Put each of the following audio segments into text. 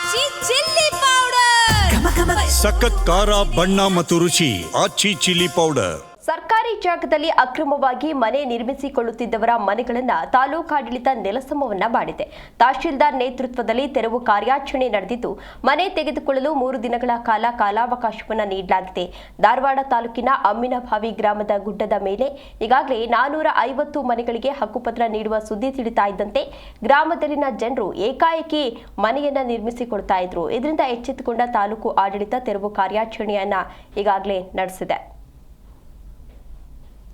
ಆಚಿ chilli powder ಸಖತ್ ಖಾರ ಬಣ್ಣ ಮತ್ತು ರುಚಿ ಆಚಿ ಚಿಲ್ಲಿ ಪೌಡರ್. ಸರ್ಕಾರಿ ಜಾಗದಲ್ಲಿ ಅಕ್ರಮವಾಗಿ ಮನೆ ನಿರ್ಮಿಸಿಕೊಳ್ಳುತ್ತಿದ್ದವರ ಮನೆಗಳನ್ನು ತಾಲೂಕಾಡಳಿತ ನೆಲಸಮವನ್ನ ಮಾಡಿದೆ. ತಹಶೀಲ್ದಾರ್ ನೇತೃತ್ವದಲ್ಲಿ ತೆರವು ಕಾರ್ಯಾಚರಣೆ ನಡೆದಿದ್ದು, ಮನೆ ತೆಗೆದುಕೊಳ್ಳಲು 3 ದಿನಗಳ ಕಾಲ ಕಾಲಾವಕಾಶವನ್ನು ನೀಡಲಾಗಿದೆ. ಧಾರವಾಡ ತಾಲೂಕಿನ ಅಮ್ಮಿನಭಾವಿ ಗ್ರಾಮದ ಗುಡ್ಡದ ಮೇಲೆ ಈಗಾಗಲೇ 450 ಮನೆಗಳಿಗೆ ಹಕ್ಕುಪತ್ರ ನೀಡುವ ಸುದ್ದಿ ತಿಳಿತಾ ಇದ್ದಂತೆ ಗ್ರಾಮದಲ್ಲಿನ ಜನರು ಏಕಾಏಕಿ ಮನೆಯನ್ನ ನಿರ್ಮಿಸಿಕೊಳ್ತಾ ಇದ್ರು. ಇದರಿಂದ ಎಚ್ಚೆತ್ತುಕೊಂಡ ತಾಲೂಕು ಆಡಳಿತ ತೆರವು ಕಾರ್ಯಾಚರಣೆಯನ್ನ ಈಗಾಗಲೇ ನಡೆಸಿದೆ.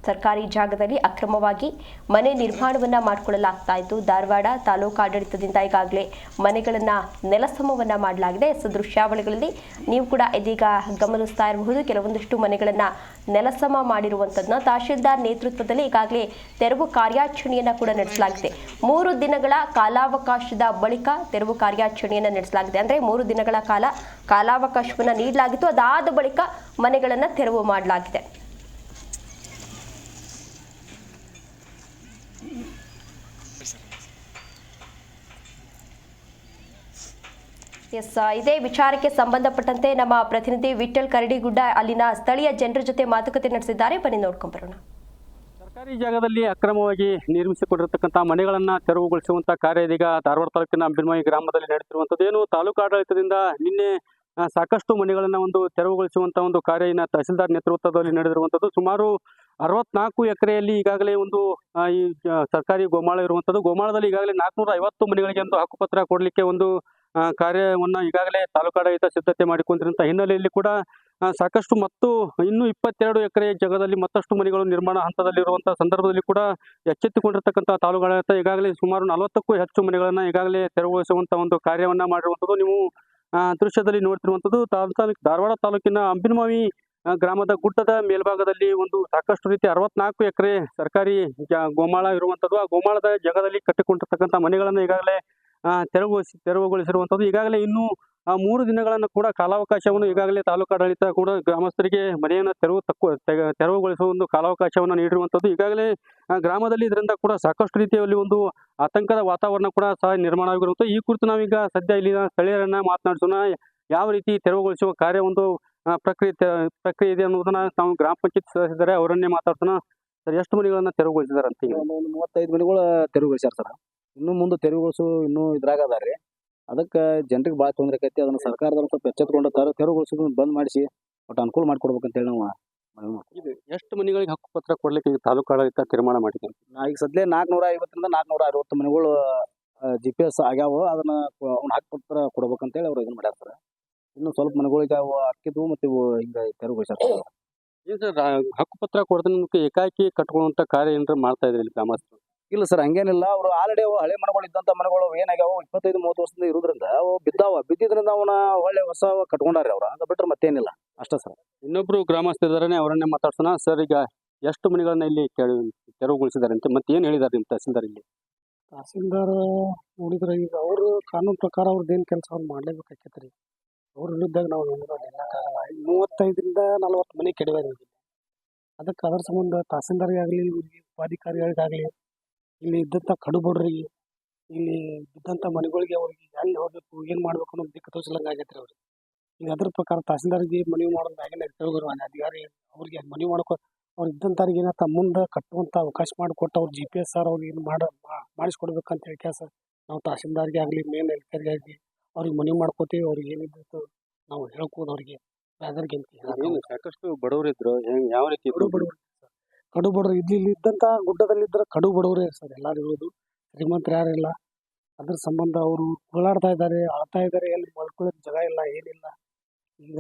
ಸರ್ಕಾರಿ ಜಾಗದಲ್ಲಿ ಅಕ್ರಮವಾಗಿ ಮನೆ ನಿರ್ಮಾಣವನ್ನ ಮಾಡಿಕೊಳ್ಳಲಾಗ್ತಾ ಇತ್ತು. ಧಾರವಾಡ ತಾಲೂಕಾಡಳಿತದಿಂದ ಈಗಾಗಲೇ ಮನೆಗಳನ್ನ ನೆಲಸಮವನ್ನ ಮಾಡಲಾಗಿದೆ. ದೃಶ್ಯಾವಳಿಗಳಲ್ಲಿ ನೀವು ಕೂಡ ಇದೀಗ ಗಮನಿಸ್ತಾ ಇರಬಹುದು. ಕೆಲವೊಂದಿಷ್ಟು ಮನೆಗಳನ್ನ ನೆಲಸಮ ಮಾಡಿರುವಂಥದ್ದನ್ನ ತಹಶೀಲ್ದಾರ್ ನೇತೃತ್ವದಲ್ಲಿ ಈಗಾಗಲೇ ತೆರವು ಕಾರ್ಯಾಚರಣೆಯನ್ನ ಕೂಡ ನಡೆಸಲಾಗಿದೆ. 3 ದಿನಗಳ ಕಾಲಾವಕಾಶದ ಬಳಿಕ ತೆರವು ಕಾರ್ಯಾಚರಣೆಯನ್ನ ನಡೆಸಲಾಗಿದೆ. ಅಂದ್ರೆ 3 ದಿನಗಳ ಕಾಲಾವಕಾಶವನ್ನ ನೀಡಲಾಗಿತ್ತು. ಅದಾದ ಬಳಿಕ ಮನೆಗಳನ್ನ ತೆರವು ಮಾಡಲಾಗಿದೆ. ಇದೇ ವಿಚಾರಕ್ಕೆ ಸಂಬಂಧಪಟ್ಟಂತೆ ನಮ್ಮ ಪ್ರತಿನಿಧಿ ವಿಠಲ್ ಕರಡಿಗುಡ್ಡ ಅಲ್ಲಿನ ಸ್ಥಳೀಯ ಜನರ ಜೊತೆ ಮಾತುಕತೆ ನಡೆಸಿದ್ದಾರೆ. ಬನ್ನಿ ನೋಡ್ಕೊಂಡ್ ಬರೋಣ. ಸರ್ಕಾರಿ ಜಾಗದಲ್ಲಿ ಅಕ್ರಮವಾಗಿ ನಿರ್ಮಿಸಿಕೊಂಡಿರತಕ್ಕಂಥ ಮನೆಗಳನ್ನ ತೆರವುಗೊಳಿಸುವಂತ ಕಾರ್ಯ ಇದೀಗ ಧಾರವಾಡ ತಾಲೂಕಿನ ಅಂಬಿನಮಾವಿ ಗ್ರಾಮದಲ್ಲಿ ನಡೆಯುತ್ತಿರುವಂಥದ್ದು. ಏನು ತಾಲೂಕು ಆಡಳಿತದಿಂದ ನಿನ್ನೆ ಸಾಕಷ್ಟು ಮನೆಗಳನ್ನ ತೆರವುಗೊಳಿಸುವಂತ ಕಾರ್ಯ ತಹಸೀಲ್ದಾರ್ ನೇತೃತ್ವದಲ್ಲಿ ನಡೆದಿರುವಂಥದ್ದು. ಸುಮಾರು 64 ಎಕರೆಯಲ್ಲಿ ಈಗಾಗಲೇ ಈ ಸರ್ಕಾರಿ ಗೋಮಾಳ ಇರುವಂಥದ್ದು. ಗೋಮಾಳದಲ್ಲಿ ಈಗಾಗಲೇ 450 ಮನೆಗಳಿಗೆ ಹಕ್ಕುಪತ್ರ ಕೊಡಲಿಕ್ಕೆ ಕಾರ್ಯವನ್ನ ಈಗಾಗಲೇ ತಾಲೂಕಾಡಳಿತ ಸಿದ್ಧತೆ ಮಾಡಿಕೊಂಡಿರುವಂಥ ಹಿನ್ನೆಲೆಯಲ್ಲಿ ಕೂಡ ಸಾಕಷ್ಟು ಮತ್ತು ಇನ್ನೂ 22 ಎಕರೆ ಜಾಗದಲ್ಲಿ ಮತ್ತಷ್ಟು ಮನೆಗಳು ನಿರ್ಮಾಣ ಹಂತದಲ್ಲಿರುವಂತಹ ಸಂದರ್ಭದಲ್ಲಿ ಕೂಡ ಎಚ್ಚೆತ್ತುಕೊಂಡಿರ್ತಕ್ಕಂಥ ತಾಲೂಕಾಡಳಿತ ಈಗಾಗಲೇ ಸುಮಾರು 40ಕ್ಕೂ ಹೆಚ್ಚು ಮನೆಗಳನ್ನ ಈಗಾಗಲೇ ತೆರವುಗೊಳಿಸುವಂತ ಕಾರ್ಯವನ್ನ ಮಾಡಿರುವಂಥದ್ದು. ನೀವು ದೃಶ್ಯದಲ್ಲಿ ನೋಡ್ತಿರುವಂಥದ್ದು ಧಾರವಾಡ ತಾಲೂಕಿನ ಅಂಬಿನಮಾವಿ ಗ್ರಾಮದ ಗುಡ್ಡದ ಮೇಲ್ಭಾಗದಲ್ಲಿ ಸಾಕಷ್ಟು ರೀತಿ 64 ಎಕರೆ ಸರ್ಕಾರಿ ಗೋಮಾಳ ಇರುವಂಥದ್ದು. ಆ ಗೋಮಾಳದ ಜಾಗದಲ್ಲಿ ಕಟ್ಟಿಕೊಂಡಿರ್ತಕ್ಕಂಥ ಮನೆಗಳನ್ನ ಈಗಾಗಲೇ ತೆರವುಗೊಳಿಸಿರುವಂಥದ್ದು. ಈಗಾಗಲೇ ಇನ್ನೂ 3 ದಿನಗಳನ್ನು ಕೂಡ ಕಾಲಾವಕಾಶವನ್ನು ಈಗಾಗಲೇ ತಾಲೂಕಾಡಳಿತ ಕೂಡ ಗ್ರಾಮಸ್ಥರಿಗೆ ಮನೆಯನ್ನು ತೆರವುಗೊಳಿಸುವ ಕಾಲಾವಕಾಶವನ್ನು ನೀಡಿರುವಂಥದ್ದು. ಈಗಾಗಲೇ ಗ್ರಾಮದಲ್ಲಿ ಇದರಿಂದ ಕೂಡ ಸಾಕಷ್ಟು ರೀತಿಯಲ್ಲಿ ಆತಂಕದ ವಾತಾವರಣ ಕೂಡ ಸಹ ನಿರ್ಮಾಣ ಆಗಿರುವಂಥದ್ದು. ಈ ಕುರಿತು ನಾವೀಗ ಸದ್ಯ ಇಲ್ಲಿನ ಸ್ಥಳೀಯರನ್ನ ಮಾತನಾಡಿಸೋಣ. ಯಾವ ರೀತಿ ತೆರವುಗೊಳಿಸುವ ಕಾರ್ಯ ಪ್ರಕ್ರಿಯೆ ಇದೆ ಅನ್ನೋದನ್ನ ನಾವು ಗ್ರಾಮ ಪಂಚಾಯತ್ ಸದಸ್ಯರಿದ್ದಾರೆ, ಅವರನ್ನೇ ಮಾತಾಡ್ಸೋಣ. ಸರ್, ಎಷ್ಟು ಮನೆಗಳನ್ನ ತೆರವುಗೊಳಿಸಿದಾರೆ ಅಂತ? 35 ಮನೆಗಳು ತೆರವುಗೊಳಿಸ್ಯಾರ ಸರ್. ಇನ್ನು ಮುಂದೆ ತೆರವುಗೊಳಿಸು ಇನ್ನೂ ಇದ್ರಾಗದಾರೆ. ಅದಕ್ಕೆ ಜನರಿಗೆ ಭಾಳ ತೊಂದರೆ ಆಕೈತಿ. ಅದನ್ನು ಸರ್ಕಾರದವ್ರು ಸ್ವಲ್ಪ ಎಚ್ಚೆತ್ಕೊಂಡು ತೆರವುಗೊಳಿಸೋದು ಬಂದ್ ಮಾಡಿಸಿ ಒಟ್ಟು ಅನುಕೂಲ ಮಾಡ್ಕೊಡ್ಬೇಕಂತೇಳಿ ನಾವು ಮನವಿ ಮಾಡ್ತೀವಿ. ಎಷ್ಟು ಮನೆಗಳಿಗೆ ಹಕ್ಕುಪತ್ರ ಕೊಡ್ಲಿಕ್ಕೆ ತಾಲೂಕಾಡಳಿತ ತೀರ್ಮಾನ ಮಾಡಿದೆ? ಈಗ ಸದ್ಯ 450ರಿಂದ 460 ಮನೆಗಳು GPS ಆಗ್ಯಾವ. ಅದನ್ನ ಅವ್ನ ಹಕ್ಕುಪತ್ರ ಕೊಡ್ಬೇಕಂತೇಳಿ ಅವ್ರು ಇದನ್ನ ಮಾಡ್ಯಾರ ಸರ್. ಇನ್ನು ಸ್ವಲ್ಪ ಮನೆಗಳಿಗೆ ಅವು ಅಕ್ಕಿದ್ವು ಮತ್ತೆ ಇವು ಹಿಂಗ ತೆರವುಗೊಳಿಸ್ಯಾರ. ಏನು ಸರ್, ಹಕ್ಕುಪತ್ರ ಕೊಡೋದಕ್ಕೆ ಏಕಾಏಕಿ ಕಟ್ಕೊಳ್ಳುವಂತ ಕಾರ್ಯ ಏನಾರ ಮಾಡ್ತಾ ಇದ್ರಿ ಗ್ರಾಮಸ್ಥರು? ಇಲ್ಲ ಸರ್, ಹಂಗೇನಿಲ್ಲ. ಅವ್ರು ಆಲ್ರೆಡಿ ಅವು ಹಳೆ ಮನೆಗಳು ಇದ್ದಂತ ಮನೆಗಳು ಏನಾಗ್ಯಾವ 25-30 ವರ್ಷದಿಂದ ಇರೋದ್ರಿಂದ ಅವು ಬಿದ್ದಿದ್ರಿಂದ ಅವನ ಒಳ್ಳೆ ಹೊಸ ಕಟ್ಕೊಂಡಾರೆ ಅವ್ರು. ಅದು ಬಿಟ್ರೆ ಮತ್ತೇನಿಲ್ಲ, ಅಷ್ಟೇ ಸರ್. ಇನ್ನೊಬ್ರು ಗ್ರಾಮಸ್ಥರಿದ್ದಾರೆ, ಅವರನ್ನೇ ಮಾತಾಡ್ಸೋಣ. ಸರ್, ಈಗ ಎಷ್ಟು ಮನೆಗಳನ್ನ ಇಲ್ಲಿ ತೆರವುಗೊಳಿಸಿದ್ದಾರೆ ಅಂತ ಮತ್ತೆ ಏನ್ ಹೇಳಿದಾರೆ ನಿಮ್ಮ ತಹಸೀಲ್ದಾರ್? ಇಲ್ಲಿ ತಹಸೀಲ್ದಾರ್ ನೋಡಿದ್ರೆ ಈಗ ಅವರು ಕಾನೂನು ಪ್ರಕಾರ ಅವ್ರದ್ದೇನು ಕೆಲಸ ಅವ್ರು ಮಾಡ್ಲೇಬೇಕಾಕೈತ್ರಿ. ಅವ್ರ ವಿರುದ್ಧ ನಾವು ಹೇಳಕ್ಕಾಗಲ್ಲ. 35ರಿಂದ 40 ಮನೆ ಕೆಡವ್ಯಾರ. ಅದಕ್ಕೆ ಅದರ ಸಂಬಂಧ ತಹಸೀಲ್ದಾರ್ಗಾಗಲಿ ಉಪಾಧಿಕಾರಿಗಳಿಗಾಗಲಿ ಇಲ್ಲಿ ಇದ್ದಂಥ ಕಡು ಬಡ್ರಿಗೆ ಇಲ್ಲಿ ಇದ್ದಂಥ ಮನೆಗಳಿಗೆ ಅವ್ರಿಗೆ ಎಲ್ಲಿ ಹೋಗ್ಬೇಕು ಏನು ಮಾಡ್ಬೇಕು ಅನ್ನೋದು ದಿಕ್ಕು ತೋರಿಸಲಂಗೆ ಆಗೈತ್ರಿ ಅವ್ರಿಗೆ. ಈಗ ಅದ್ರ ಪ್ರಕಾರ ತಹಸೀಲ್ದಾರ್ಗೆ ಮನವಿ ಮಾಡೋದು ಆಗಿನ ಅಧಿಕಾರಿ ಅವ್ರಿಗೆ ಮನವಿ ಮಾಡ್ಕೊ ಅವ್ರು ಇದ್ದಂಥವ್ರಿಗೆ ಏನಂತ ಮುಂದೆ ಕಟ್ಟುವಂಥ ಅವಕಾಶ ಮಾಡಿಕೊಟ್ಟು ಅವ್ರು GPS ಅವ್ರಿಗೆ ಏನು ಮಾಡಿಸ್ಕೊಡ್ಬೇಕಂತ ಹೇಳಿ ಕೆಲಸ ನಾವು ತಹಸೀಲ್ದಾರ್ಗೆ ಆಗಲಿ ಮೇನ್ ಅಧಿಕಾರಿಗೆ ಆಗಲಿ ಅವ್ರಿಗೆ ಮನವಿ ಮಾಡ್ಕೋತೀವಿ. ಅವ್ರಿಗೆ ಏನಿದ್ದು ನಾವು ಹೇಳ್ಕೋದು ಅವ್ರಿಗೆ ಸಾಕಷ್ಟು ಬಡವರು ಇದ್ರು. ಯಾವ ರೀತಿ ಕಡು ಬಡವರು ಇಲ್ಲಿ ಇದ್ದಂಥ ಗುಡ್ಡದಲ್ಲಿದ್ದರೆ ಕಡು ಬಡವರೇ ಸರ್ ಎಲ್ಲರೂ ಇರೋದು. ಶ್ರೀಮಂತರು ಯಾರಿಲ್ಲ. ಅದ್ರ ಸಂಬಂಧ ಅವರು ಹೋರಾಡ್ತಾ ಇದ್ದಾರೆ, ಆಳ್ತಾ ಇದ್ದಾರೆ. ಎಲ್ಲಿ ಮಲ್ಕೊಳ್ಳೋಕೆ ಜಾಗ ಇಲ್ಲ, ಏನಿಲ್ಲ. ಈಗ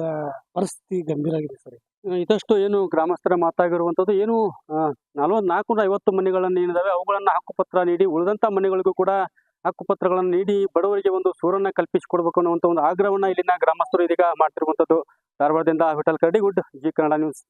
ಪರಿಸ್ಥಿತಿ ಗಂಭೀರ ಆಗಿದೆ ಸರ್. ಇದಷ್ಟು ಏನು ಗ್ರಾಮಸ್ಥರ ಮಾತಾಗಿರುವಂಥದ್ದು. ಏನು 450 ಮನೆಗಳನ್ನು ಏನಿದಾವೆ ಅವುಗಳನ್ನ ಹಕ್ಕುಪತ್ರ ನೀಡಿ ಉಳಿದಂತ ಮನೆಗಳಿಗೂ ಕೂಡ ಹಕ್ಕುಪತ್ರಗಳನ್ನು ನೀಡಿ ಬಡವರಿಗೆ ಸೂರನ್ನ ಕಲ್ಪಿಸಿಕೊಡ್ಬೇಕು ಅನ್ನುವಂಥ ಆಗ್ರಹವನ್ನ ಇಲ್ಲಿನ ಗ್ರಾಮಸ್ಥರು ಇದೀಗ ಮಾಡ್ತಿರುವಂಥದ್ದು. ಧಾರವಾಡದಿಂದ ವಿಠಲ್ ಕರಡಿಗುಡ್ಡ, ಜಿ ಕನ್ನಡ ನ್ಯೂಸ್.